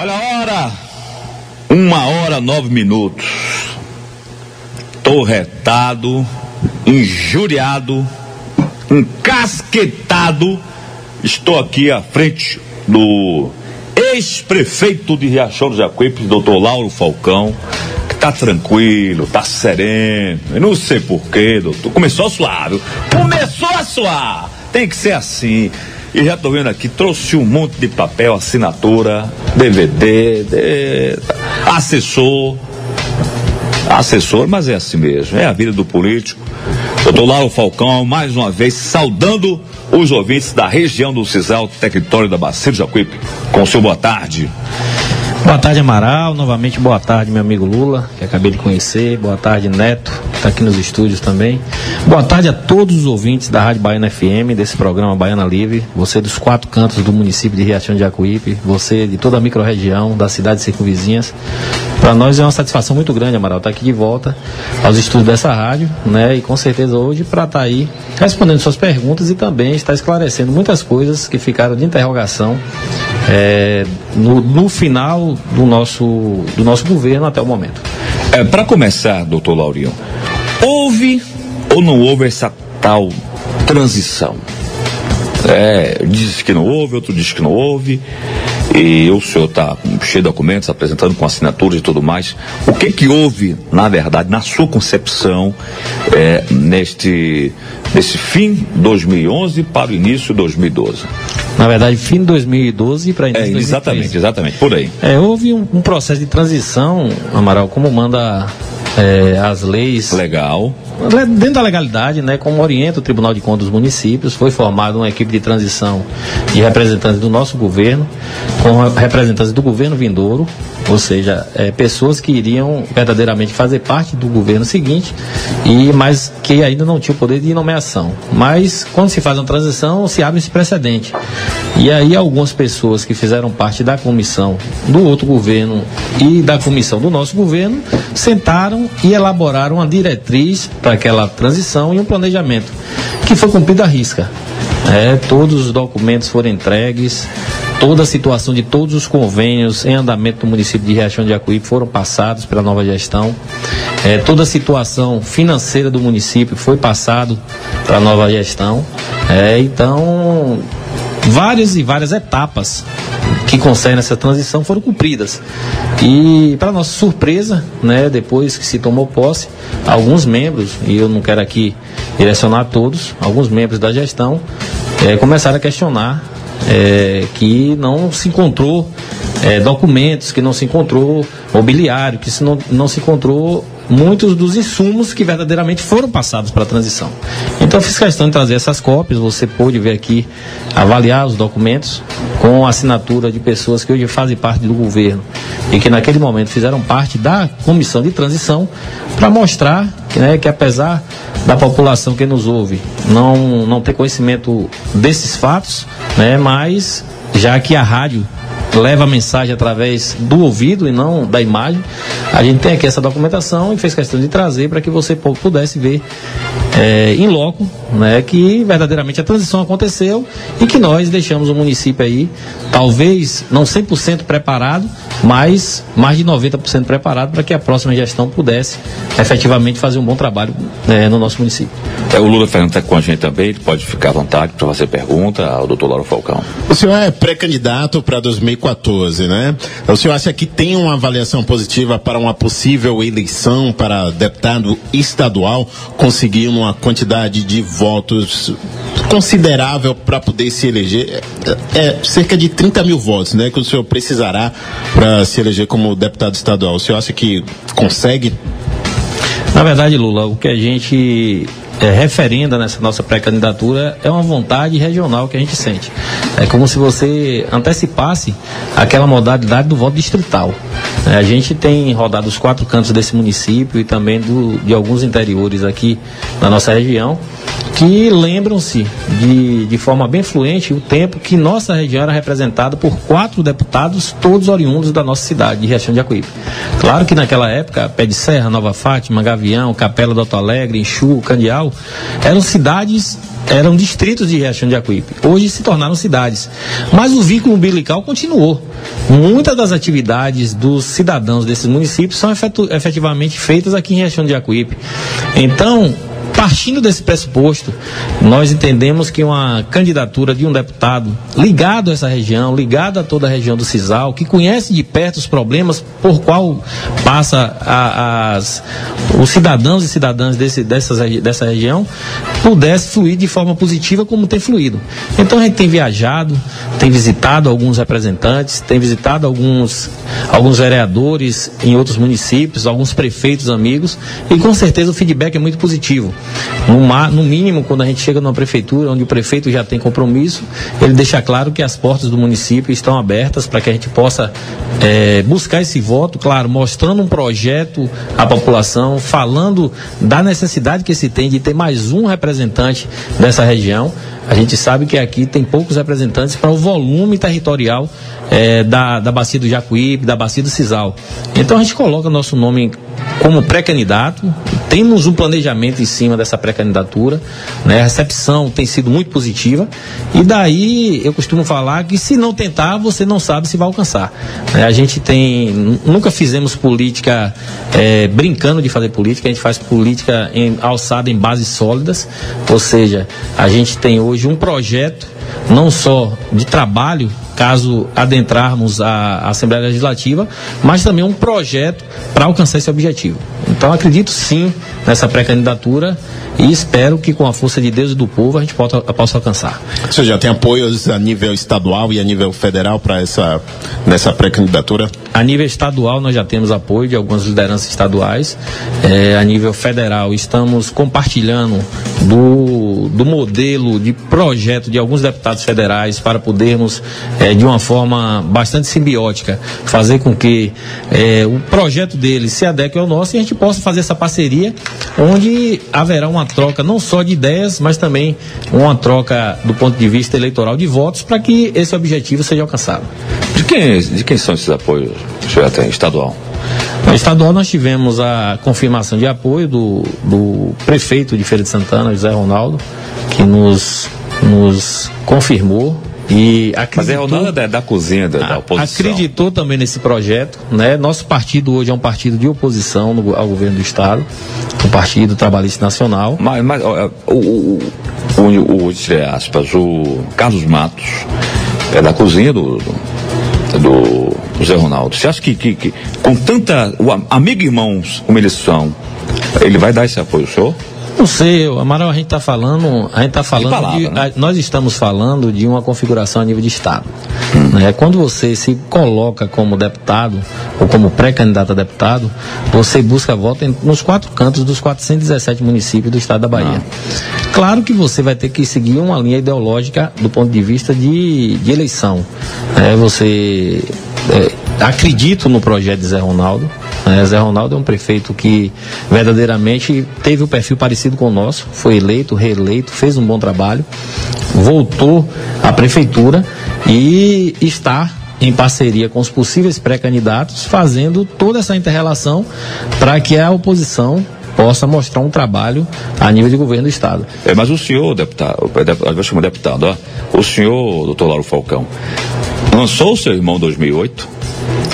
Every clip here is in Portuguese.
Olha a hora, 1h09. Tô retado, injuriado, encasquetado. Estou aqui à frente do ex-prefeito de Riachão do Jacuípe, doutor Lauro Falcão, que tá tranquilo, tá sereno. Eu não sei porquê, doutor. Começou a suar, viu? Começou a suar. Tem que ser assim. E já tô vendo aqui, trouxe um monte de papel, assinatura, DVD, assessor, mas é assim mesmo, é a vida do político. Doutor Lauro Falcão, mais uma vez, saudando os ouvintes da região do Cisal, território da Bacia do Jacuípe, com o seu boa tarde. Boa tarde, Amaral. Novamente, boa tarde, meu amigo Lula, que acabei de conhecer. Boa tarde, Neto, que está aqui nos estúdios também. Boa tarde a todos os ouvintes da Rádio Baiana FM, desse programa Baiana Livre. Você dos 4 cantos do município de Riachão de Jacuípe, você de toda a microrregião, das cidades circunvizinhas. Para nós é uma satisfação muito grande, Amaral, estar aqui de volta aos estúdios dessa rádio, né? E com certeza hoje para estar aí respondendo suas perguntas e também estar esclarecendo muitas coisas que ficaram de interrogação no final do nosso governo até o momento. Para começar, doutor Laurinho, houve ou não houve essa tal transição? Diz que não houve, outro diz que não houve, e o senhor está cheio de documentos, apresentando com assinaturas e tudo mais. O que houve, na verdade, na sua concepção, nesse fim de 2011 para o início de 2012? Na verdade, fim de 2012 para início de 2013. Exatamente, por aí. Houve um processo de transição, Amaral, como manda as leis. Legal. Dentro da legalidade, né, como orienta o Tribunal de Contas dos Municípios, foi formada uma equipe de transição de representantes do nosso governo, com representantes do governo vindouro, ou seja, pessoas que iriam verdadeiramente fazer parte do governo seguinte, mas que ainda não tinham o poder de nomeação. Mas, quando se faz uma transição, se abre esse precedente. E aí, algumas pessoas que fizeram parte da comissão do outro governo e da comissão do nosso governo sentaram e elaboraram uma diretriz para aquela transição e um planejamento que foi cumprido à risca. Todos os documentos foram entregues, toda a situação de todos os convênios em andamento do município de Riachão de Jacuípe foram passados pela nova gestão. Toda a situação financeira do município foi passado para a nova gestão. Então, várias e várias etapas que concernem essa transição foram cumpridas. E, para nossa surpresa, né, depois que se tomou posse, alguns membros, e eu não quero aqui direcionar a todos, alguns membros da gestão começaram a questionar que não se encontrou documentos, que não se encontrou mobiliário, que não se encontrou muitos dos insumos que verdadeiramente foram passados para a transição. Então, eu fiz questão de trazer essas cópias. Você pôde ver aqui, avaliar os documentos com a assinatura de pessoas que hoje fazem parte do governo e que naquele momento fizeram parte da comissão de transição, para mostrar que apesar da população que nos ouve não ter conhecimento desses fatos, mas já que a rádio leva a mensagem através do ouvido e não da imagem, a gente tem aqui essa documentação e fez questão de trazer para que você pudesse ver em loco, que verdadeiramente a transição aconteceu e que nós deixamos o município aí, talvez não 100% preparado, mas mais de 90% preparado para que a próxima gestão pudesse efetivamente fazer um bom trabalho no nosso município. O Lula Fernando está com a gente também, ele pode ficar à vontade para fazer pergunta ao doutor Lauro Falcão. O senhor é pré-candidato para 2014, né? O senhor acha que tem uma avaliação positiva para uma possível eleição para deputado estadual, conseguir uma quantidade de votos considerável para poder se eleger? Cerca de 30 mil votos, né, que o senhor precisará para se eleger como deputado estadual. O senhor acha que consegue? Na verdade, Lula, o que a gente referenda nessa nossa pré-candidatura é uma vontade regional que a gente sente. É como se você antecipasse aquela modalidade do voto distrital. A gente tem rodado os 4 cantos desse município e também de alguns interiores aqui na nossa região, que lembram-se de forma bem fluente o tempo que nossa região era representada por 4 deputados, todos oriundos da nossa cidade, de Riachão de Jacuípe. Claro que naquela época, Pé de Serra, Nova Fátima, Gavião, Capela do Alto Alegre, Enxu, Candial, eram cidades eram distritos de Riachão de Jacuípe. Hoje se tornaram cidades. Mas o vínculo umbilical continuou. Muitas das atividades dos cidadãos desses municípios são efetivamente feitas aqui em Riachão de Jacuípe. Então, partindo desse pressuposto, nós entendemos que uma candidatura de um deputado ligado a essa região, ligado a toda a região do Cisal, que conhece de perto os problemas por qual passa os cidadãos e cidadãs dessa região, pudesse fluir de forma positiva como tem fluído. Então a gente tem viajado, tem visitado alguns representantes, tem visitado alguns vereadores em outros municípios, alguns prefeitos amigos, e com certeza o feedback é muito positivo. No mínimo, quando a gente chega numa prefeitura onde o prefeito já tem compromisso, ele deixa claro que as portas do município estão abertas para que a gente possa buscar esse voto, claro, mostrando um projeto à população, falando da necessidade que se tem de ter mais um representante dessa região. A gente sabe que aqui tem poucos representantes para o volume territorial da Bacia do Jacuípe, da Bacia do Cisal. Então a gente coloca nosso nome como pré-candidato, temos um planejamento em cima dessa pré-candidatura, né? A recepção tem sido muito positiva, e daí eu costumo falar que se não tentar, você não sabe se vai alcançar. A gente nunca fizemos política brincando de fazer política, a gente faz política alçada em bases sólidas, ou seja, a gente tem hoje um projeto não só de trabalho, caso adentrarmos a Assembleia Legislativa, mas também um projeto para alcançar esse objetivo. Então acredito sim nessa pré-candidatura e espero que com a força de Deus e do povo a gente possa alcançar. Você já tem apoios a nível estadual e a nível federal para nessa pré-candidatura? A nível estadual nós já temos apoio de algumas lideranças estaduais. A nível federal estamos compartilhando do modelo de projeto de alguns deputados federais para podermos, de uma forma bastante simbiótica, fazer com que o projeto deles se adeque ao nosso e a gente possa fazer essa parceria, onde haverá uma troca não só de ideias, mas também uma troca do ponto de vista eleitoral de votos para que esse objetivo seja alcançado. De quem são esses apoios, senhor, estadual? No estadual nós tivemos a confirmação de apoio do prefeito de Feira de Santana, José Ronaldo, que nos confirmou. Mas é Ronaldo da cozinha da oposição. Acreditou também nesse projeto, né? Nosso partido hoje é um partido de oposição ao governo do estado, o Partido Trabalhista Nacional. Mas entre aspas, o Carlos Matos é da cozinha do Zé Ronaldo. Você acha que com tanta amigo e irmãos como eles são, ele vai dar esse apoio ao senhor? Não sei, Amaral, a gente está falando né? Nós estamos falando de uma configuração a nível de estado. Né? Quando você se coloca como deputado ou como pré-candidato a deputado, você busca voto nos 4 cantos dos 417 municípios do estado da Bahia. Claro que você vai ter que seguir uma linha ideológica do ponto de vista de eleição. Acredito no projeto de Zé Ronaldo. Zé Ronaldo é um prefeito que verdadeiramente teve um perfil parecido com o nosso, foi eleito, reeleito, fez um bom trabalho, voltou à prefeitura e está em parceria com os possíveis pré-candidatos, fazendo toda essa inter-relação para que a oposição possa mostrar um trabalho a nível de governo do estado. Mas o senhor, deputado, eu chamo deputado, o senhor, doutor Lauro Falcão, lançou o seu irmão em 2008,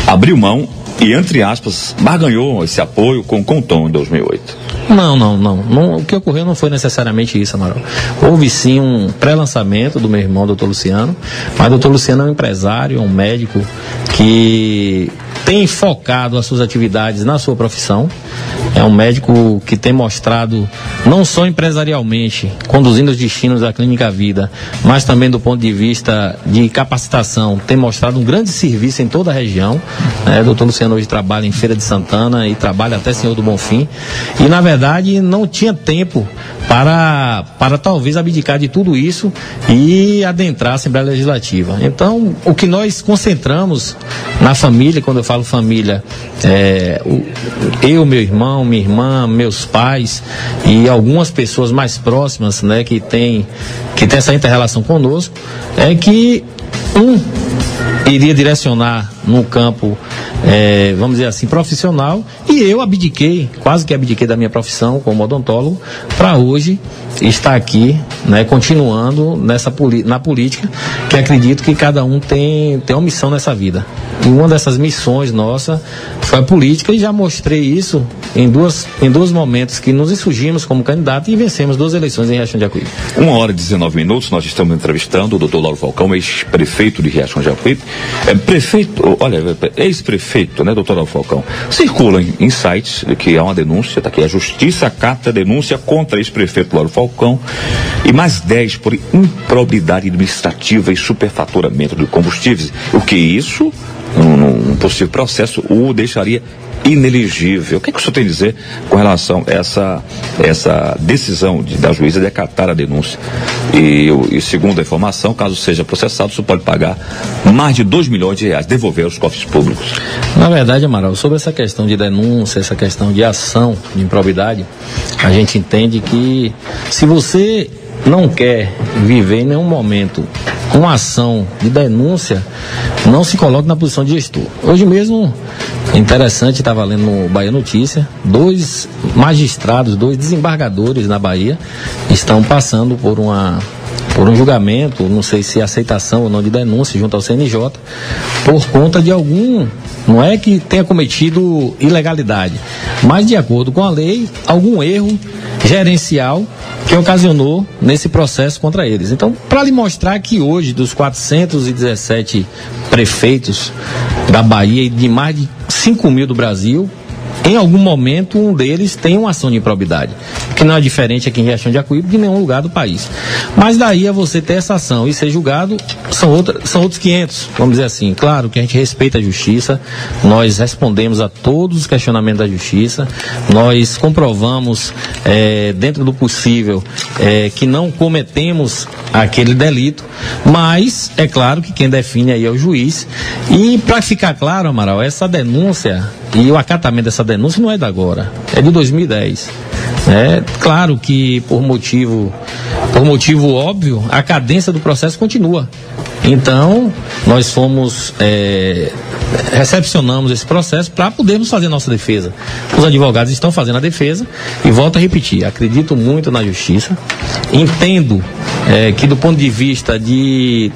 abriu mão e, entre aspas, barganhou esse apoio com o Tom em 2008. Não. O que ocorreu não foi necessariamente isso, Amaral. Houve sim um pré-lançamento do meu irmão, doutor Luciano, mas o doutor Luciano é um empresário, é um médico que tem focado as suas atividades na sua profissão. É um médico que tem mostrado, não só empresarialmente, conduzindo os destinos da Clínica Vida, mas também do ponto de vista de capacitação, tem mostrado um grande serviço em toda a região. O doutor Luciano hoje trabalha em Feira de Santana e trabalha até Senhor do Bonfim. E, na verdade, não tinha tempo para talvez abdicar de tudo isso e adentrar a Assembleia Legislativa. Então, o que nós concentramos na família, quando eu falo família, eu, meu irmão, minha irmã, meus pais e algumas pessoas mais próximas, né, que tem essa inter-relação conosco, é que iria direcionar no campo, vamos dizer assim, profissional, e eu quase que abdiquei da minha profissão como odontólogo, para hoje estar aqui, né, continuando na política, que acredito que cada um tem uma missão nessa vida. E uma dessas missões nossa foi a política, e já mostrei isso em dois momentos que nos insurgimos como candidato e vencemos 2 eleições em Riachão de Jacuípe. 1h19, nós estamos entrevistando o Dr. Lauro Falcão, ex-prefeito de Riachão de Jacuípe. Ex-prefeito, né, Dr. Lauro Falcão? Circula em sites que há uma denúncia, tá aqui, a Justiça acata a denúncia contra ex-prefeito Lauro Falcão e mais 10 por improbidade administrativa e superfaturamento de combustíveis. O que isso, num possível processo, o deixaria inelegível. O que o senhor tem a dizer com relação a essa decisão da juíza de acatar a denúncia? E segundo a informação, caso seja processado, o senhor pode pagar mais de R$2 milhões, devolver aos cofres públicos. Na verdade, Amaral, sobre essa questão de denúncia, essa questão de ação de improbidade, a gente entende que se você não quer viver em nenhum momento uma ação de denúncia, não se coloque na posição de gestor. Hoje mesmo, interessante, estava lendo no Bahia Notícia, 2 magistrados, 2 desembargadores na Bahia estão passando por um julgamento, não sei se aceitação ou não de denúncia junto ao CNJ, por conta de não é que tenha cometido ilegalidade, mas de acordo com a lei, algum erro gerencial que ocasionou nesse processo contra eles. Então, para lhe mostrar que hoje, dos 417 prefeitos da Bahia e de mais de 5 mil do Brasil, em algum momento um deles tem uma ação de improbidade, que não é diferente aqui em Riachão de Jacuípe de nenhum lugar do país. Mas daí a você ter essa ação e ser julgado, são outros 500, vamos dizer assim. Claro que a gente respeita a justiça, nós respondemos a todos os questionamentos da justiça, nós comprovamos, dentro do possível, que não cometemos aquele delito, mas é claro que quem define aí é o juiz. E para ficar claro, Amaral, essa denúncia e o acatamento dessa denúncia não é de agora, é de 2010. É claro que por motivo óbvio, a cadência do processo continua. Então, nós recepcionamos esse processo para podermos fazer nossa defesa. Os advogados estão fazendo a defesa e volto a repetir, acredito muito na justiça, entendo que do ponto de vista de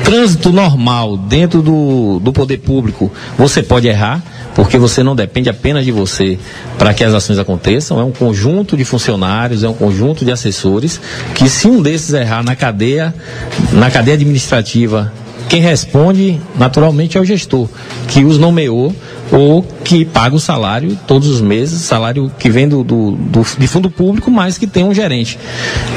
trânsito normal dentro do poder público, você pode errar, porque você não depende apenas de você para que as ações aconteçam, é um conjunto de funcionários, é um conjunto de assessores, que se um desses errar na cadeia administrativa, quem responde naturalmente é o gestor, que os nomeou ou que paga o salário todos os meses, salário que vem de fundo público, mas que tem um gerente.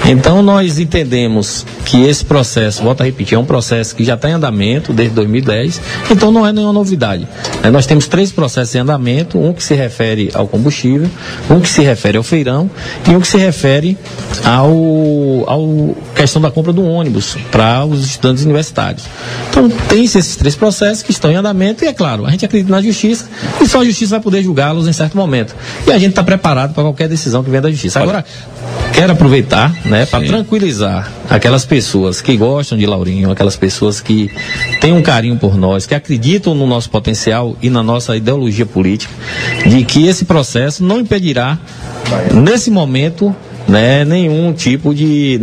Então nós entendemos que esse processo, volto a repetir, é um processo que já está em andamento desde 2010, então não é nenhuma novidade. Nós temos 3 processos em andamento, um que se refere ao combustível, um que se refere ao feirão e um que se refere ao questão da compra do ônibus para os estudantes universitários. Então tem esses 3 processos que estão em andamento e, é claro, a gente acredita na justiça e só a justiça vai poder julgá-los em certo momento. E a gente está preparado para qualquer decisão que venha da justiça. Agora, quero aproveitar, para tranquilizar aquelas pessoas que gostam de Laurinho, aquelas pessoas que têm um carinho por nós, que acreditam no nosso potencial e na nossa ideologia política, de que esse processo não impedirá, nesse momento, nenhum tipo de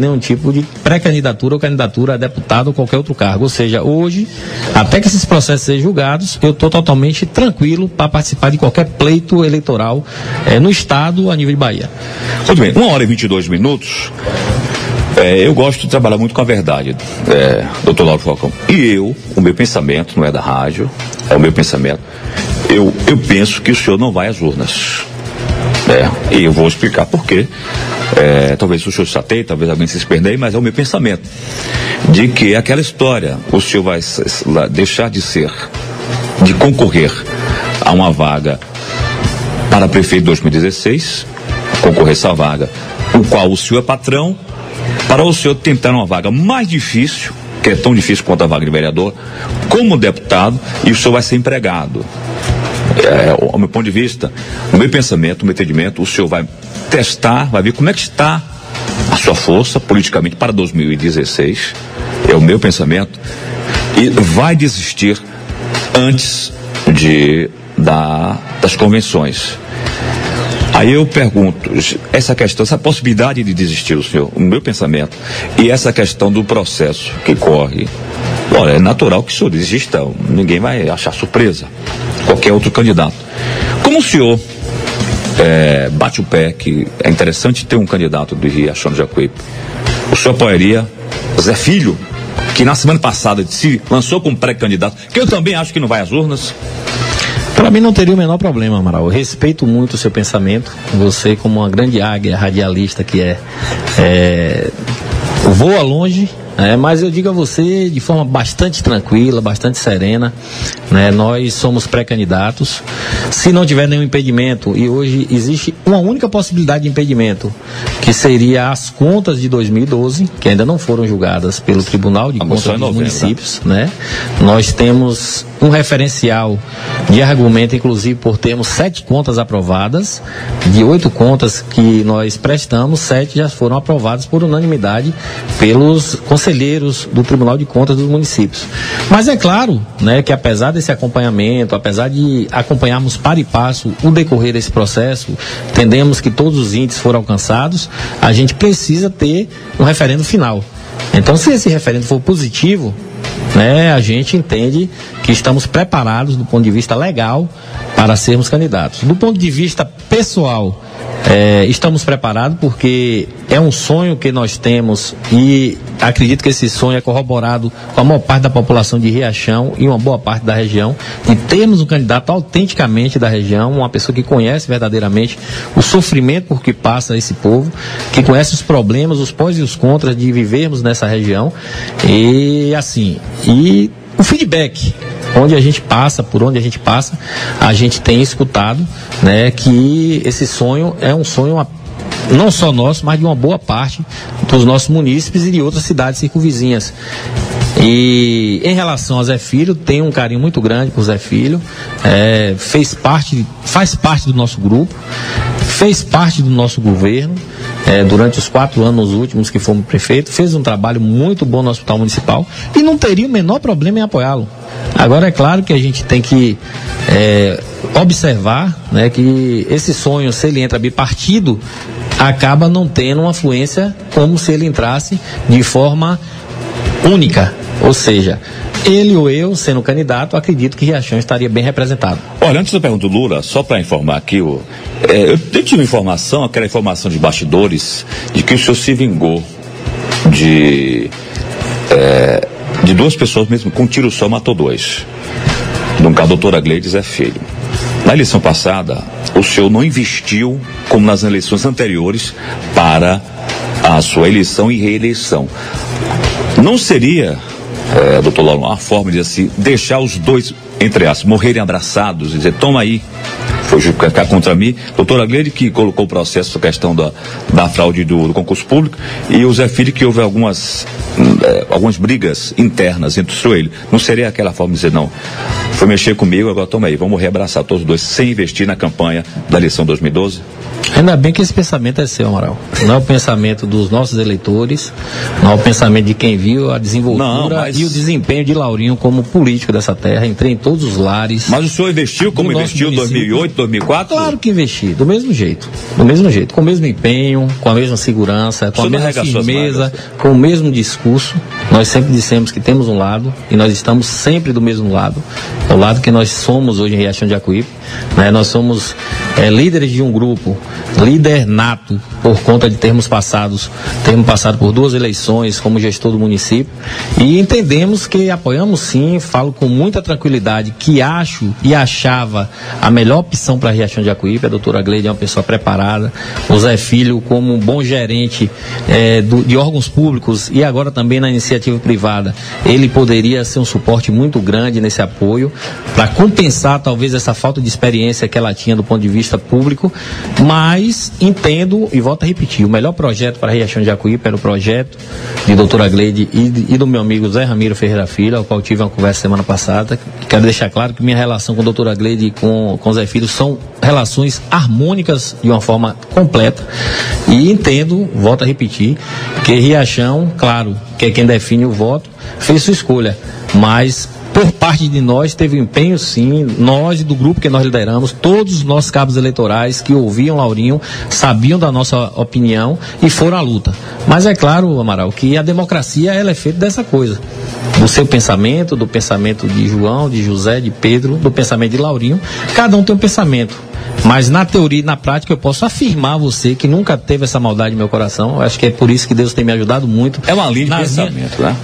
pré-candidatura ou candidatura a deputado ou qualquer outro cargo. Ou seja, hoje, até que esses processos sejam julgados, eu estou totalmente tranquilo para participar de qualquer pleito eleitoral no estado, a nível de Bahia. Muito bem, 1h22. Eu gosto de trabalhar muito com a verdade, doutor Lauro Falcão. E o meu pensamento, não é da rádio, é o meu pensamento, eu penso que o senhor não vai às urnas. E eu vou explicar por quê. Talvez o senhor chateie, talvez alguém se esperneie, mas é o meu pensamento. De que aquela história, o senhor vai deixar de concorrer a uma vaga para prefeito de 2016, concorrer a essa vaga, o qual o senhor é patrão, para o senhor tentar uma vaga mais difícil, que é tão difícil quanto a vaga de vereador, como deputado, e o senhor vai ser empregado. Ao meu ponto de vista, no meu pensamento, no meu entendimento, o senhor vai testar, vai ver como é que está a sua força politicamente para 2016, é o meu pensamento, e vai desistir antes das convenções. Aí eu pergunto, essa questão, essa possibilidade de desistir do senhor, o meu pensamento, e essa questão do processo que corre, olha, é natural que o senhor desista, ninguém vai achar surpresa, qualquer outro candidato. Como o senhor bate o pé que é interessante ter um candidato do Riachão do Jacuípe, o senhor apoiaria Zé Filho, que na semana passada se lançou como pré-candidato, que eu também acho que não vai às urnas? Para mim não teria o menor problema, Amaral. Eu respeito muito o seu pensamento. Você, como uma grande águia radialista que voa longe, mas eu digo a você de forma bastante tranquila, bastante serena, né? Nós somos pré-candidatos. Se não tiver nenhum impedimento, e hoje existe uma única possibilidade de impedimento, que seria as contas de 2012, que ainda não foram julgadas pelo Tribunal de Contas dos Municípios, né? Nós temos um referencial de argumento, inclusive por termos 7 contas aprovadas, de 8 contas que nós prestamos, 7 já foram aprovadas por unanimidade pelos conselheiros do Tribunal de Contas dos Municípios. Mas é claro, né, que apesar desse acompanhamento, apesar de acompanharmos para e passo o decorrer desse processo, entendemos que todos os índices foram alcançados, a gente precisa ter um referendo final. Então, se esse referendo for positivo, né, a gente entende que estamos preparados do ponto de vista legal para sermos candidatos. Do ponto de vista pessoal, estamos preparados porque é um sonho que nós temos e acredito que esse sonho é corroborado com a maior parte da população de Riachão e uma boa parte da região, de termos um candidato autenticamente da região, uma pessoa que conhece verdadeiramente o sofrimento por que passa esse povo, que conhece os problemas, os pós e os contras de vivermos nessa região e assim, e o feedback, onde a gente passa, por onde a gente passa, a gente tem escutado, né, que esse sonho é um sonho não só nosso, mas de uma boa parte dos nossos munícipes e de outras cidades circunvizinhas. E em relação a Zé Filho, tenho um carinho muito grande por Zé Filho, faz parte do nosso grupo, fez parte do nosso governo, durante os 4 anos últimos que fomos prefeito, fez um trabalho muito bom no Hospital Municipal e não teria o menor problema em apoiá-lo. Agora é claro que a gente tem que observar, né, que esse sonho, se ele entra bipartido, acaba não tendo uma fluência como se ele entrasse de forma única, ou seja, ele ou eu, sendo candidato, acredito que Riachão estaria bem representado. Olha, antes da pergunta do Lula, só para informar aqui, eu tive uma informação, aquela informação de bastidores, de que o senhor se vingou de 2 pessoas mesmo, com um tiro só matou 2. No caso, a doutora Gleide Zé Filho. Na eleição passada, o senhor não investiu, como nas eleições anteriores, para a sua eleição e reeleição. Não seria, doutor Lauro, uma forma de assim, deixar os 2, entre aspas, morrerem abraçados e dizer, toma aí, foi ficar contra mim, doutora Gleide que colocou o processo, a questão da fraude do concurso público, e o Zé Filho que houve algumas brigas internas entre o senhor e ele. Não seria aquela forma de dizer, não, foi mexer comigo, agora toma aí, vamos morrer abraçados todos os 2, sem investir na campanha da eleição 2012? Ainda bem que esse pensamento é seu, Amaral. Não é o pensamento dos nossos eleitores, não é o pensamento de quem viu a desenvoltura e o desempenho de Laurinho como político dessa terra. Entrei em todos os lares. Mas o senhor investiu como investiu em 2008, 2004? Claro que investi, do mesmo jeito, com o mesmo empenho, com a mesma segurança, com a mesma firmeza, com o mesmo discurso. Nós sempre dissemos que temos um lado e nós estamos sempre do mesmo lado, o lado que nós somos hoje em Riachão de Jacuípe, né? Nós somos líderes de um grupo, líder nato, por conta de termos passado por 2 eleições como gestor do município, e entendemos que apoiamos sim, falo com muita tranquilidade que acho e achava a melhor opção para Riachão de Jacuípe. A doutora Gleide é uma pessoa preparada, o Zé Filho como um bom gerente de órgãos públicos e agora também na iniciativa privada, ele poderia ser um suporte muito grande nesse apoio, para compensar talvez essa falta de experiência que ela tinha do ponto de vista público, mas entendo e volto a repetir, o melhor projeto para Riachão de Jacuípe era o projeto de doutora Gleide e do meu amigo Zé Ramiro Ferreira Filho, ao qual tive uma conversa semana passada. Quero deixar claro que minha relação com a doutora Gleide e com Zé Filho são relações harmônicas de uma forma completa, e entendo, volto a repetir, que Riachão, claro, que é quem define o voto, fez sua escolha, mas por parte de nós, teve empenho sim, nós do grupo que nós lideramos, todos os nossos cabos eleitorais que ouviam Laurinho, sabiam da nossa opinião e foram à luta. Mas é claro, Amaral, que a democracia ela é feita dessa coisa, do seu pensamento, do pensamento de João, de José, de Pedro, do pensamento de Laurinho, cada um tem um pensamento. Mas na teoria e na prática eu posso afirmar a você que nunca teve essa maldade no meu coração. Eu acho que é por isso que Deus tem me ajudado muito. É uma linha de pensamento, né?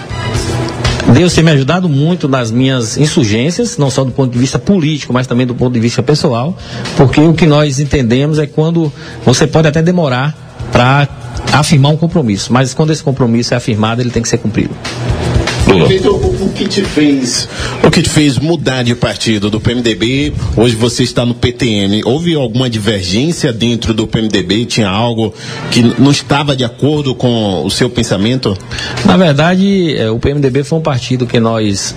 Deus tem me ajudado muito nas minhas insurgências, não só do ponto de vista político, mas também do ponto de vista pessoal, porque o que nós entendemos é quando você pode até demorar para afirmar um compromisso, mas quando esse compromisso é afirmado, ele tem que ser cumprido. O que te fez mudar de partido do PMDB? Hoje você está no PTN. Houve alguma divergência dentro do PMDB? Tinha algo que não estava de acordo com o seu pensamento? Na verdade, o PMDB foi um partido que nós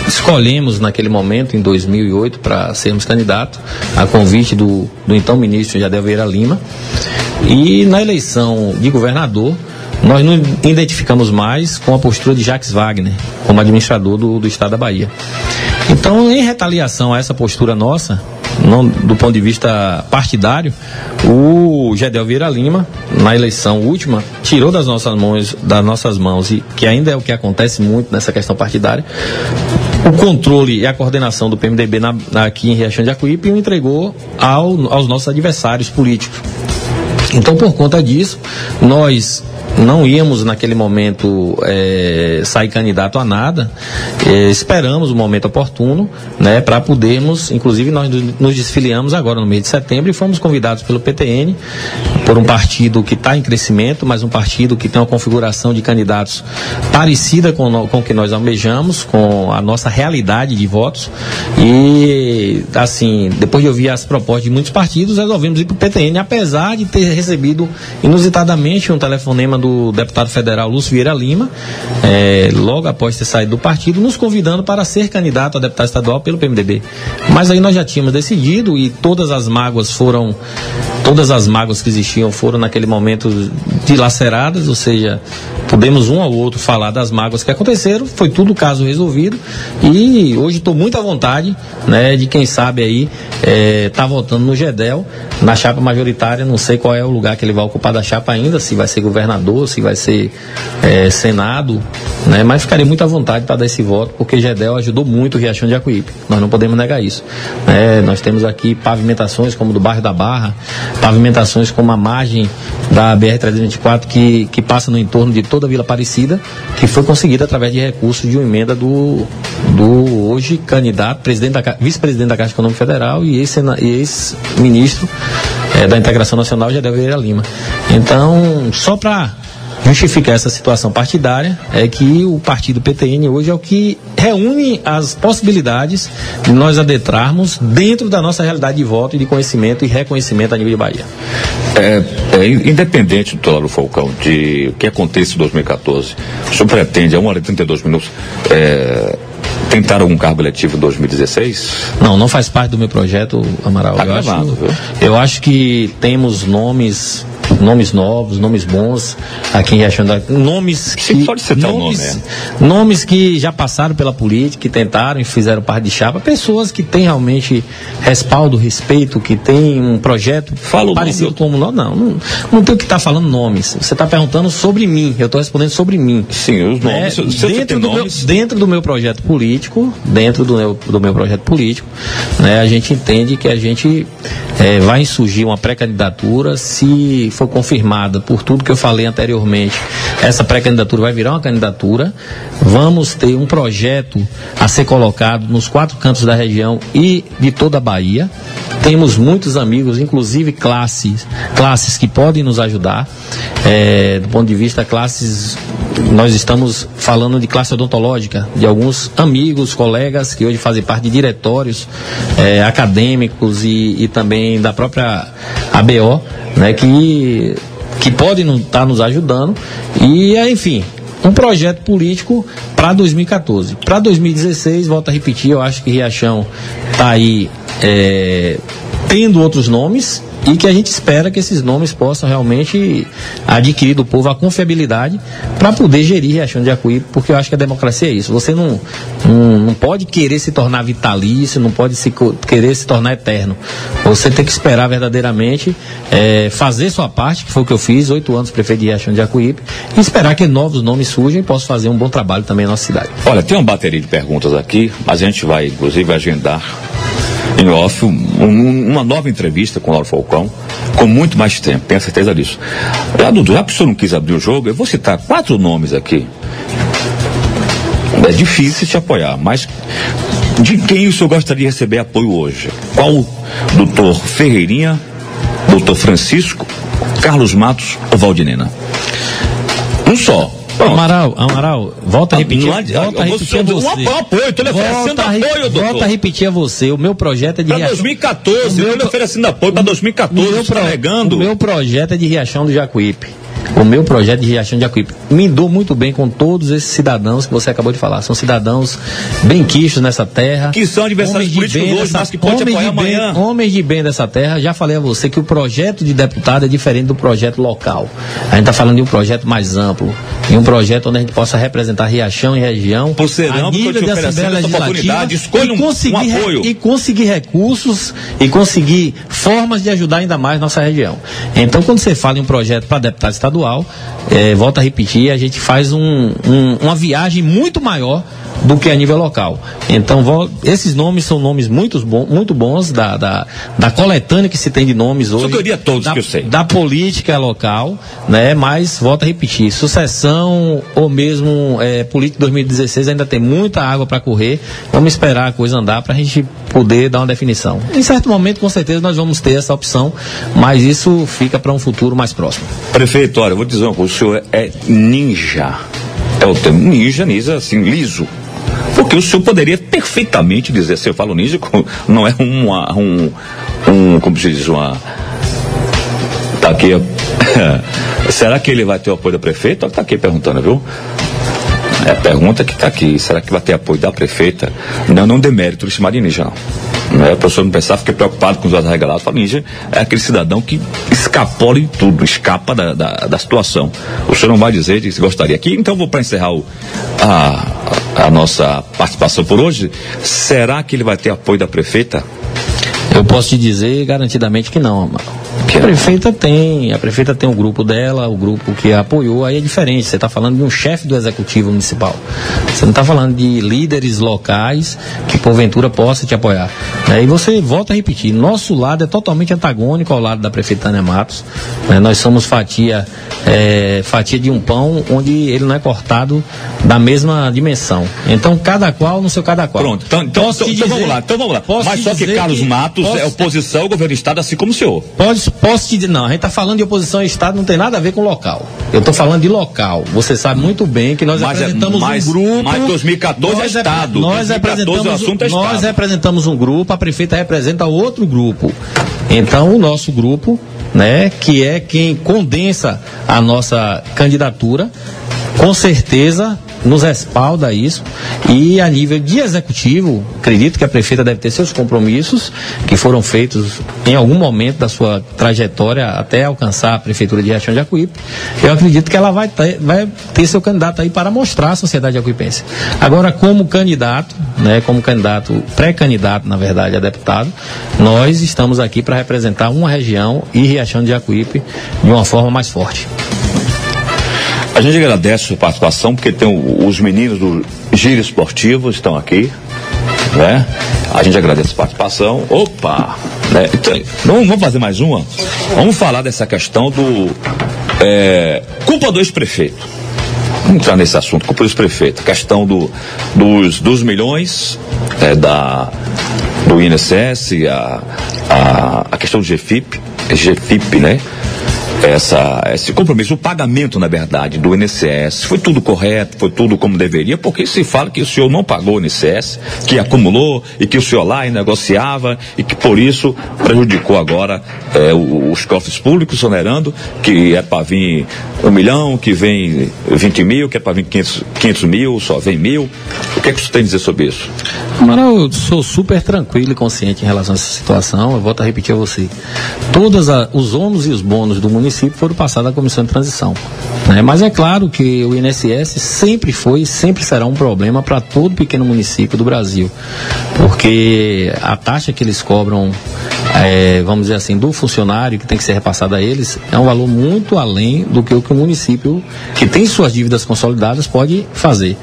escolhemos naquele momento, em 2008, para sermos candidatos, a convite do então ministro Jadel Vieira Lima. E na eleição de governador, nós nos identificamos mais com a postura de Jacques Wagner, como administrador do estado da Bahia. Então, em retaliação a essa postura nossa, do ponto de vista partidário, o Jadel Vieira Lima, na eleição última, tirou das nossas mãos, e que ainda é o que acontece muito nessa questão partidária, o controle e a coordenação do PMDB aqui em Riachão de Jacuípe e o entregou aos nossos adversários políticos. Então, por conta disso, nós não íamos naquele momento sair candidato a nada, esperamos o momento oportuno, né, para podermos, inclusive nós nos desfiliamos agora no mês de setembro e fomos convidados pelo PTN, por um partido que está em crescimento, mas um partido que tem uma configuração de candidatos parecida com o que nós almejamos, com a nossa realidade de votos, e assim, depois de ouvir as propostas de muitos partidos, resolvemos ir para o PTN, apesar de ter recebido inusitadamente um telefonema do deputado federal Lúcio Vieira Lima, logo após ter saído do partido, nos convidando para ser candidato a deputado estadual pelo PMDB. Mas aí nós já tínhamos decidido e todas as mágoas que existiam foram naquele momento dilaceradas, ou seja, podemos um ao outro falar das mágoas que aconteceram, foi tudo caso resolvido e hoje estou muito à vontade, né, de quem sabe aí tá votando no Gedel, na chapa majoritária. Não sei qual é o lugar que ele vai ocupar da chapa ainda, se vai ser governador, se vai ser Senado, né, mas ficarei muito à vontade para dar esse voto, porque Gedel ajudou muito o Riachão de Jacuípe, nós não podemos negar isso, né? Nós temos aqui pavimentações como do bairro da Barra, pavimentações como a margem da BR-324 que passa no entorno de toda a Vila Aparecida, que foi conseguida através de recursos de uma emenda do hoje candidato, vice-presidente da Caixa Econômica Federal e ex-ministro da Integração Nacional, Jadel Vieira Lima. Então, só para justificar essa situação partidária, é que o partido PTN hoje é o que reúne as possibilidades de nós adentrarmos dentro da nossa realidade de voto e de conhecimento e reconhecimento a nível de Bahia. Independente do Lauro Falcão, de o que acontece em 2014, o senhor pretende, a 1h32, tentar algum cargo eletivo em 2016? Não faz parte do meu projeto, Amaral. Eu acho que temos nomes novos, nomes bons aqui em Riachão da... Nomes que já passaram pela política, que tentaram e fizeram parte de chapa, pessoas que têm realmente respaldo, respeito, que têm um projeto parecido como nós. Não tem o que estar falando nomes. Você está perguntando sobre mim, eu estou respondendo sobre mim. Sim, os nomes. Dentro do meu projeto político, né, a gente entende que a gente vai insurgir uma pré-candidatura. Se for confirmada por tudo que eu falei anteriormente, essa pré-candidatura vai virar uma candidatura. Vamos ter um projeto a ser colocado nos 4 cantos da região e de toda a Bahia. Temos muitos amigos, inclusive classes que podem nos ajudar. Do ponto de vista classes, nós estamos falando de classe odontológica, de alguns amigos, colegas que hoje fazem parte de diretórios acadêmicos e também da própria ABO, né, que podem estar nos ajudando. E, enfim, um projeto político para 2014. Para 2016, volto a repetir, eu acho que Riachão está aí tendo outros nomes, e que a gente espera que esses nomes possam realmente adquirir do povo a confiabilidade para poder gerir Riachão de Jacuípe, porque eu acho que a democracia é isso. Você não pode querer se tornar vitalício, não pode querer se tornar eterno. Você tem que esperar verdadeiramente fazer sua parte, que foi o que eu fiz, 8 anos prefeito de Riachão de Jacuípe, e esperar que novos nomes surjam e possam fazer um bom trabalho também na nossa cidade. Olha, tem uma bateria de perguntas aqui, mas a gente vai, inclusive, agendar em off uma nova entrevista com o Lauro Falcão, com muito mais tempo, tenho certeza disso. Dudu, já que o senhor não quis abrir o jogo, eu vou citar 4 nomes aqui. É difícil te apoiar, mas de quem o senhor gostaria de receber apoio hoje? Qual? Doutor Ferreirinha, doutor Francisco, Carlos Matos ou Valdinena? Um só. Amaral, volta a repetir. Volta a repetir a você. Apoio, estou lhe oferecendo apoio, doutor. Volta a repetir a você. O meu projeto é de Riachão. Para 2014, eu estou lhe oferecendo apoio para 2014. O meu projeto é de Riachão do Jacuípe. O meu projeto de Riachão de Jacuípe. Me dou muito bem com todos esses cidadãos que você acabou de falar. São cidadãos benquistos nessa terra. Que são adversários políticos hoje, mas que pode apoiar amanhã. Homens de bem dessa terra. Já falei a você que o projeto de deputado é diferente do projeto local. A gente está falando de um projeto mais amplo. De um projeto onde a gente possa representar Riachão e região. Por ser amplo, eu te oferecendo essa oportunidade, escolha um apoio. E conseguir recursos e conseguir formas de ajudar ainda mais nossa região. Então, quando você fala em um projeto para deputado estadual, volto a repetir, a gente faz uma viagem muito maior do que a nível local. Então, esses nomes são nomes muito bons da coletânea que se tem de nomes hoje. Eu queria todos que eu sei. Da política local, né? Mas, volto a repetir, sucessão ou mesmo política 2016 ainda tem muita água para correr. Vamos esperar a coisa andar para a gente poder dar uma definição. Em certo momento, com certeza, nós vamos ter essa opção, mas isso fica para um futuro mais próximo. Prefeito, olha, eu vou dizer uma coisa, o senhor é ninja. É o termo ninja, assim, liso. Porque o senhor poderia perfeitamente dizer, se eu falo ninja, não é como se diz, tá aqui, será que ele vai ter o apoio da prefeita? Tá aqui perguntando, viu? É a pergunta que está aqui, será que vai ter apoio da prefeita? Não demérito de chamar de ninja, não. O professor não pensava, fiquei preocupado com os olhos arregalados. Fala, ninja é aquele cidadão que escapola de tudo, escapa da situação. O senhor não vai dizer que gostaria aqui, então vou para encerrar a nossa participação por hoje. Será que ele vai ter apoio da prefeita? Eu posso te dizer garantidamente que não, Amaro. A prefeita tem o grupo dela, o grupo que a apoiou, aí é diferente. Você está falando de um chefe do executivo municipal. Você não está falando de líderes locais que porventura possa te apoiar. E você volta a repetir, nosso lado é totalmente antagônico ao lado da prefeita Tânia Matos. Nós somos fatia de um pão onde ele não é cortado da mesma dimensão. Então, cada qual no seu cada qual. Pronto, então vamos lá. Mas só que Carlos Matos é oposição ao governo do Estado, assim como o senhor. Posso te dizer, não, a gente está falando de oposição ao Estado, não tem nada a ver com local. Eu estou falando de local. Você sabe muito bem que nós apresentamos um grupo. Mas 2014 é Estado. Nós representamos um grupo, a prefeita representa outro grupo. Então, o nosso grupo, né, que é quem condensa a nossa candidatura, com certeza nos respalda isso, e a nível de executivo, acredito que a prefeita deve ter seus compromissos que foram feitos em algum momento da sua trajetória até alcançar a prefeitura de Riachão de Jacuípe. Eu acredito que ela vai ter seu candidato aí para mostrar à sociedade jacuipense. Agora, como candidato, né, pré-candidato, na verdade, a deputado, nós estamos aqui para representar uma região e Riachão de Jacuípe de uma forma mais forte. A gente agradece a sua participação, porque tem os meninos do Giro Esportivo estão aqui, né? A gente agradece a participação. Opa! Né? Então, vamos fazer mais uma? Vamos falar dessa questão do culpa do ex-prefeito. Vamos entrar nesse assunto, culpa do ex-prefeito. Questão dos milhões do INSS, a questão do GFIP, né? esse compromisso, o pagamento, na verdade, do INSS, foi tudo correto, foi tudo como deveria, porque se fala que o senhor não pagou o INSS, que acumulou e que o senhor lá negociava e que por isso prejudicou agora os cofres públicos, sonerando que é para vir 1 milhão, que vem 20 mil, que é para vir 500 mil, só vem 1.000. O que é que você tem a dizer sobre isso? Amaral, eu sou super tranquilo e consciente em relação a essa situação. Eu volto a repetir a você. Todos os ônus e os bônus do município foram passados à comissão de transição, né? Mas é claro que o INSS sempre foi e sempre será um problema para todo pequeno município do Brasil, porque a taxa que eles cobram, vamos dizer assim, do funcionário que tem que ser repassado a eles, é um valor muito além do que o município que tem suas dívidas consolidadas pode fazer.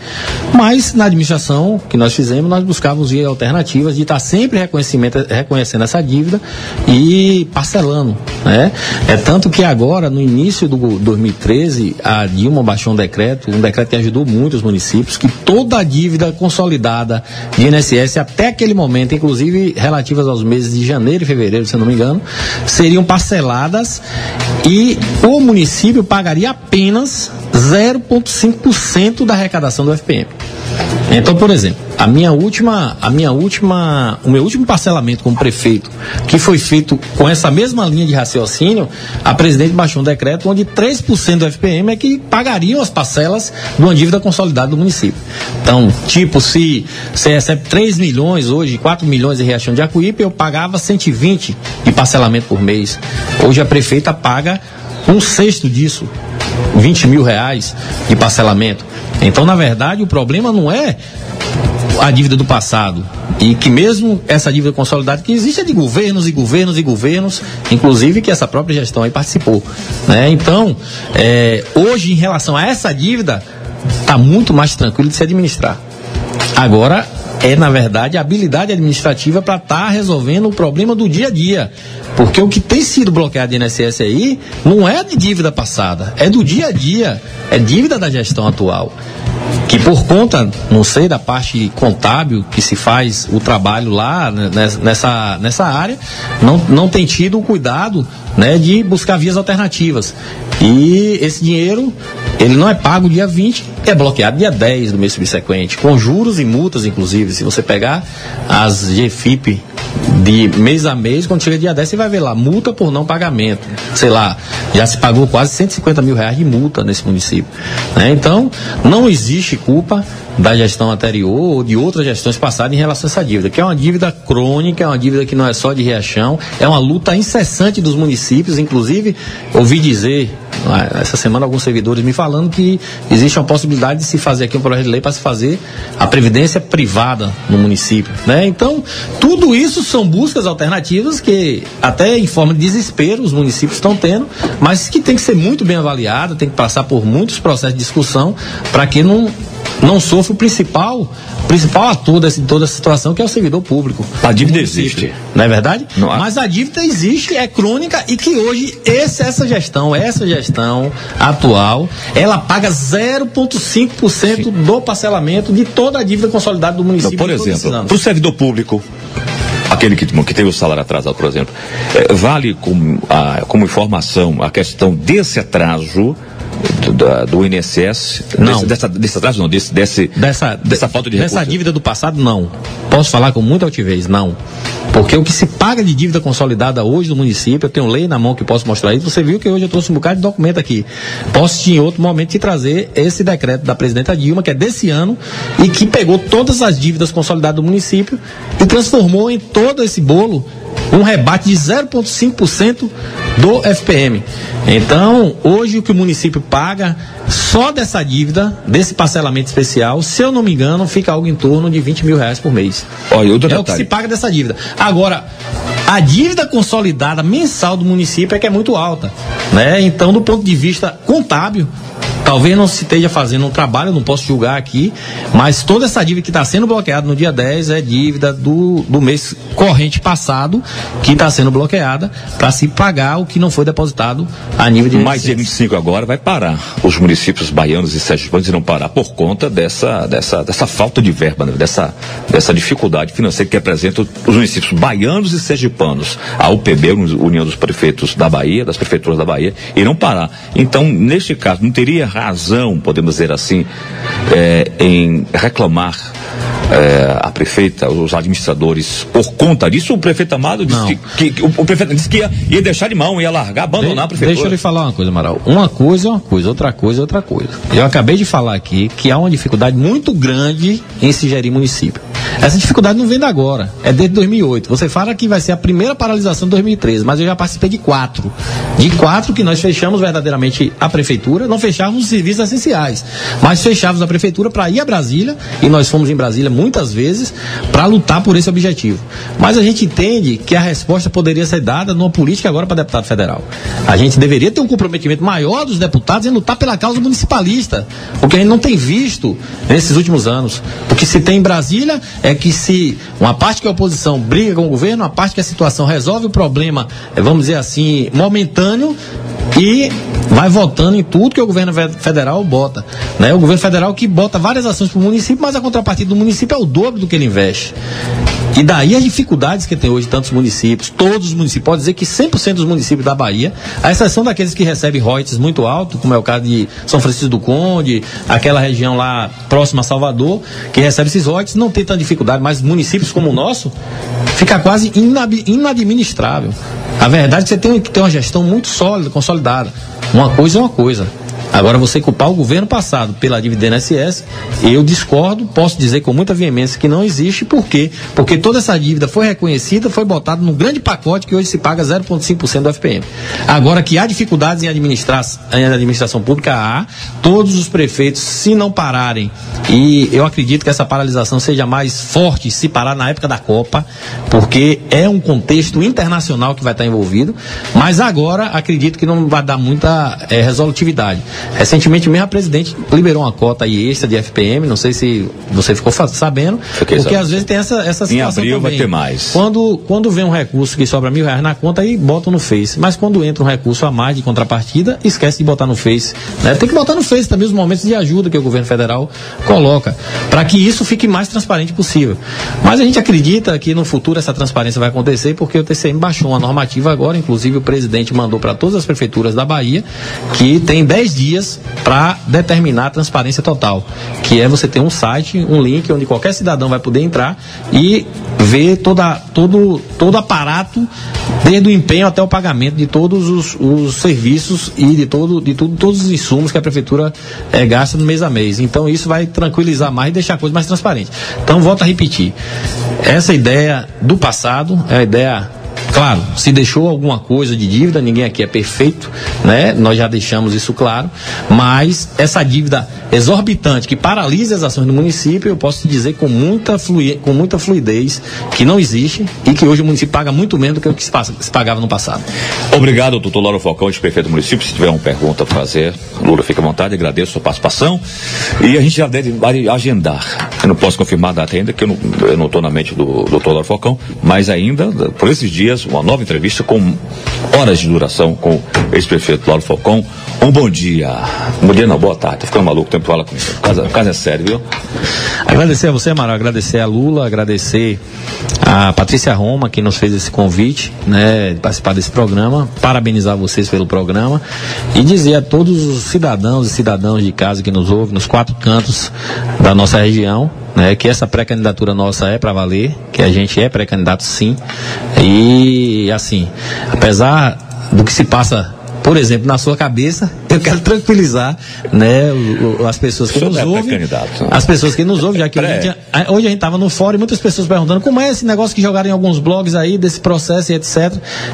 Mas na administração que nós fizemos, nós buscávamos alternativas de estar sempre reconhecendo essa dívida e parcelando, né? É tanto que agora, no início do 2013, a Dilma baixou um decreto que ajudou muito os municípios, que toda a dívida consolidada de INSS até aquele momento, inclusive relativas aos meses de janeiro e fevereiro, se eu não me engano, seriam parceladas e o município pagaria apenas 0,5% da arrecadação do FPM. Então, por exemplo, o meu último parcelamento como prefeito, que foi feito com essa mesma linha de raciocínio, a presidente baixou um decreto onde 3% do FPM é que pagariam as parcelas de uma dívida consolidada do município. Então, tipo, se você recebe 3 milhões hoje, 4 milhões em Riachão de Jacuípe, eu pagava 120 de parcelamento por mês. Hoje a prefeita paga 1/6 disso, 20 mil reais de parcelamento. Então, na verdade, o problema não é a dívida do passado, e que mesmo essa dívida consolidada que existe é de governos e governos e governos, inclusive que essa própria gestão aí participou, né? Então, hoje, em relação a essa dívida, está muito mais tranquilo de se administrar. Agora, na verdade, a habilidade administrativa para estar resolvendo o problema do dia a dia. Porque o que tem sido bloqueado de INSS aí não é de dívida passada, é do dia a dia, é dívida da gestão atual. Que por conta, não sei, da parte contábil que se faz o trabalho lá nessa área, não tem tido o cuidado, né, de buscar vias alternativas. E esse dinheiro, ele não é pago dia 20, é bloqueado dia 10 do mês subsequente, com juros e multas, inclusive. Se você pegar as GFIP de mês a mês, quando chega dia 10, você vai ver lá, multa por não pagamento. Sei lá, já se pagou quase 150 mil reais de multa nesse município, né? Então, não existe culpa da gestão anterior ou de outras gestões passadas em relação a essa dívida, que é uma dívida crônica, é uma dívida que não é só de Riachão, é uma luta incessante dos municípios. Inclusive, ouvi dizer essa semana alguns servidores me falando que existe uma possibilidade de se fazer aqui um projeto de lei para se fazer a previdência privada no município, né? Então, tudo isso são buscas alternativas que até em forma de desespero os municípios estão tendo, mas que tem que ser muito bem avaliada, tem que passar por muitos processos de discussão para que não sofra o principal ator de toda essa situação, que é o servidor público. A dívida existe, não é verdade? Não há. Mas a dívida existe, é crônica, e que hoje essa gestão atual, ela paga 0,5% do parcelamento de toda a dívida consolidada do município. Então, por exemplo, para o servidor público, aquele que teve o salário atrasado, por exemplo, vale como informação a questão desse atraso do INSS? Não. Desse atraso não, dessa falta de recurso? Dessa dívida do passado, não. Posso falar com muita altivez? Não. Porque o que se paga de dívida consolidada hoje do município, eu tenho lei na mão que posso mostrar isso. Você viu que hoje eu trouxe um bocado de documento aqui. Posso, em outro momento, te trazer esse decreto da presidenta Dilma, que é desse ano, e que pegou todas as dívidas consolidadas do município e transformou em todo esse bolo um rebate de 0,5% do FPM. Então, hoje o que o município paga só dessa dívida, desse parcelamento especial, se eu não me engano, fica algo em torno de 20 mil reais por mês. Olha, é o que se paga dessa dívida. Agora, a dívida consolidada mensal do município é que é muito alta, né? Então, do ponto de vista contábil, talvez não se esteja fazendo um trabalho, eu não posso julgar aqui, mas toda essa dívida que está sendo bloqueada no dia 10 é dívida do mês corrente passado, que está sendo bloqueada para se pagar o que não foi depositado a nível de... Mas dia 25 agora vai parar. Os municípios baianos e sergipanos irão parar por conta dessa falta de verba, né? dessa dificuldade financeira que apresentam os municípios baianos e sergipanos. A UPB, União dos Prefeitos da Bahia, das Prefeituras da Bahia, irão parar. Então, neste caso, não teria razão, podemos dizer assim, em reclamar a prefeita, os administradores, por conta disso. O prefeito Amado disse o prefeito disse que ia deixar de mão, ia largar, abandonar a prefeitura. Deixa eu lhe falar uma coisa, Amaral. Uma coisa é uma coisa, outra coisa é outra coisa. Eu acabei de falar aqui que há uma dificuldade muito grande em se gerir município. Essa dificuldade não vem de agora, é desde 2008. Você fala que vai ser a primeira paralisação de 2013, mas eu já participei de 4. De 4 que nós fechamos verdadeiramente a prefeitura, não fechávamos os serviços essenciais, mas fechávamos a prefeitura para ir a Brasília, e nós fomos em Brasília muitas vezes para lutar por esse objetivo. Mas a gente entende que a resposta poderia ser dada numa política agora para deputado federal. A gente deveria ter um comprometimento maior dos deputados em lutar pela causa municipalista, porque a gente não tem visto nesses últimos anos. O que se tem em Brasília é que se uma parte que a oposição briga com o governo, uma parte que a situação resolve o problema, vamos dizer assim, momentâneo, e vai votando em tudo que o governo federal bota, né? O governo federal que bota várias ações para o município, mas a contrapartida do município é o dobro do que ele investe. E daí as dificuldades que tem hoje tantos municípios, todos os municípios, pode dizer que 100% dos municípios da Bahia, à exceção daqueles que recebem royalties muito alto, como é o caso de São Francisco do Conde, aquela região lá próxima a Salvador, que recebe esses royalties, não tem tanta dificuldade, mas municípios como o nosso, fica quase inadministrável. A verdade é que você tem que ter uma gestão muito sólida, consolidada. Uma coisa é uma coisa. Agora, você culpar o governo passado pela dívida do INSS, eu discordo, posso dizer com muita veemência que não existe. Por quê? Porque toda essa dívida foi reconhecida, foi botada num grande pacote que hoje se paga 0,5% do FPM. Agora, que há dificuldades em administração pública, há. Todos os prefeitos, se não pararem, e eu acredito que essa paralisação seja mais forte se parar na época da Copa, porque é um contexto internacional que vai estar envolvido, mas agora acredito que não vai dar muita resolutividade. Recentemente mesmo a presidente liberou uma cota aí extra de FPM, não sei se você ficou sabendo, porque às vezes tem essa situação. Em abril também. Vai ter mais. Quando vem um recurso que sobra R$1.000 na conta, aí botam no Face, mas quando entra um recurso a mais de contrapartida, esquece de botar no Face, né? Tem que botar no Face também os momentos de ajuda que o governo federal coloca, para que isso fique mais transparente possível. Mas a gente acredita que no futuro essa transparência vai acontecer, porque o TCM baixou uma normativa agora, inclusive o presidente mandou para todas as prefeituras da Bahia que tem 10 dias para determinar a transparência total, que é você ter um site, um link onde qualquer cidadão vai poder entrar e ver todo o aparato, desde o empenho até o pagamento de todos os serviços e de todos os insumos que a prefeitura gasta no mês a mês. Então isso vai tranquilizar mais e deixar a coisa mais transparente. Então volto a repetir, essa ideia do passado é a ideia. Claro, se deixou alguma coisa de dívida, ninguém aqui é perfeito, né? Nós já deixamos isso claro, mas essa dívida exorbitante que paralisa as ações do município, eu posso te dizer com muita fluidez que não existe e que hoje o município paga muito menos do que o que se pagava no passado. Obrigado, doutor Lauro Falcão, ex-prefeito do município. Se tiver uma pergunta para fazer, Lula, fica à vontade, agradeço a sua participação. E a gente já deve agendar. Eu não posso confirmar a data ainda, que eu não estou na mente do doutor Lauro Falcão, mas ainda, por esses dias, uma nova entrevista com horas de duração com o ex-prefeito Lauro Falcão. Um bom dia. Bom dia não, boa tarde. Tô ficando maluco, tempo fala comigo. O caso é sério, viu? Agradecer a você, Amaral, agradecer a Lula, agradecer a Patrícia Roma, que nos fez esse convite, né, de participar desse programa, parabenizar vocês pelo programa e dizer a todos os cidadãos e cidadãs de casa que nos ouvem, nos 4 cantos da nossa região, né, que essa pré-candidatura nossa é para valer, que a gente é pré-candidato sim, e assim, apesar do que se passa, por exemplo, na sua cabeça, eu quero tranquilizar, né, as pessoas que nos ouvem. As pessoas que nos ouvem, já que hoje a gente estava no fórum e muitas pessoas perguntando como é esse negócio que jogaram em alguns blogs aí, desse processo e etc.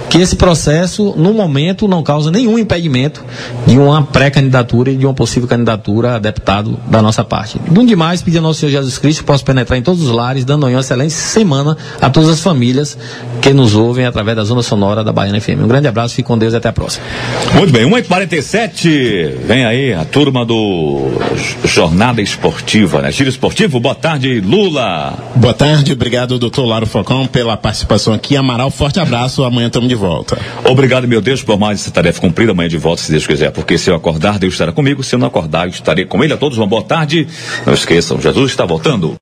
Que esse processo, no momento, não causa nenhum impedimento de uma pré-candidatura e de uma possível candidatura a deputado da nossa parte. Do demais, pedir ao nosso Senhor Jesus Cristo que possa penetrar em todos os lares, dando uma excelente semana a todas as famílias que nos ouvem através da Zona Sonora da Baiana FM. Um grande abraço, fique com Deus e até a próxima. Muito bem, 1h47. tarde, vem aí a turma do Jornada Esportiva, né? Giro Esportivo, boa tarde, Lula. Boa tarde, obrigado, doutor Lauro Falcão, pela participação aqui. Amaral, forte abraço, amanhã estamos de volta. Obrigado, meu Deus, por mais essa tarefa cumprida, amanhã de volta, se Deus quiser, porque se eu acordar, Deus estará comigo, se eu não acordar, eu estarei com ele. A todos uma boa tarde, não esqueçam, Jesus está voltando.